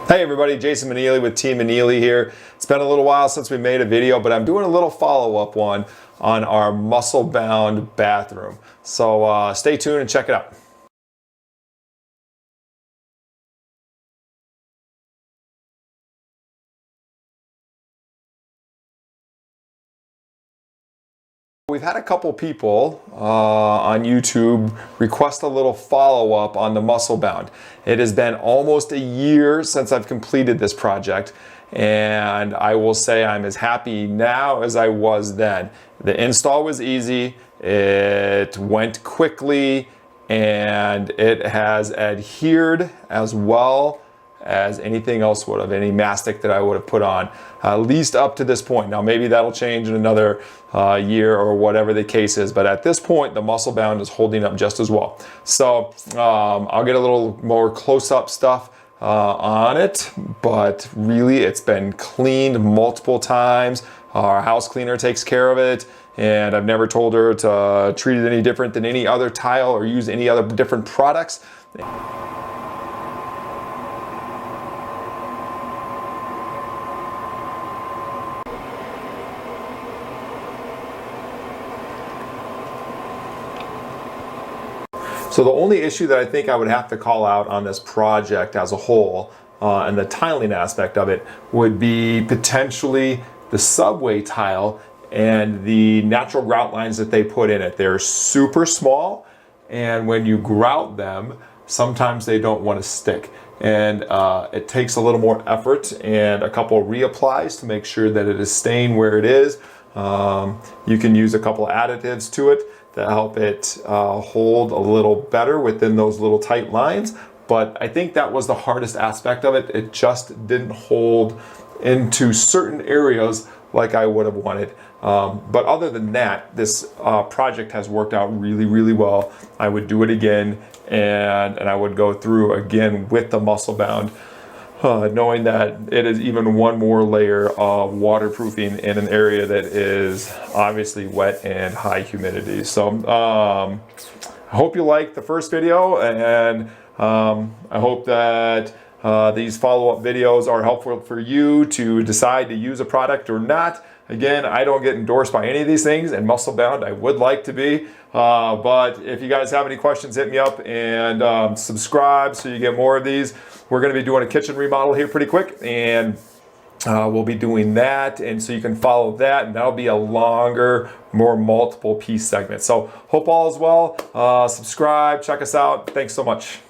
Hey everybody, Jason Maneely with Team Maneely here. It's been a little while since we made a video, but I'm doing a little follow-up one on our muscle-bound bathroom. So stay tuned and check it out. We've had a couple people on YouTube request a little follow-up on the muscle bound. It has been almost a year since I've completed this project, and I will say I'm as happy now as I was then. The install was easy, it went quickly, and it has adhered as well as anything else would have, any mastic that I would have put on, at least up to this point. Now maybe that'll change in another year or whatever the case is, but at this point the muscle bound is holding up just as well. So I'll get a little more close-up stuff on it, but really it's been cleaned multiple times. Our house cleaner takes care of it, and I've never told her to treat it any different than any other tile or use any other different products. So the only issue that I think I would have to call out on this project as a whole, and the tiling aspect of it, would be potentially the subway tile and the natural grout lines that they put in it. They're super small, and when you grout them, sometimes they don't want to stick. And it takes a little more effort and a couple reapplies to make sure that it is staying where it is. You can use a couple additives to it to help it hold a little better within those little tight lines. But I think that was the hardest aspect of it. It just didn't hold into certain areas like I would have wanted. But other than that, this project has worked out really, really well. I would do it again, and I would go through again with the muscle bound, knowing that it is even one more layer of waterproofing in an area that is obviously wet and high humidity. So I hope you liked the first video, and I hope that these follow-up videos are helpful for you to decide to use a product or not. Again, I don't get endorsed by any of these things, and muscle bound I would like to be, but if you guys have any questions, hit me up and subscribe so you get more of these. We're going to be doing a kitchen remodel here pretty quick, and we'll be doing that, and so you can follow that, and that'll be a longer, more multiple piece segment. So hope all is well. Subscribe, check us out. Thanks so much.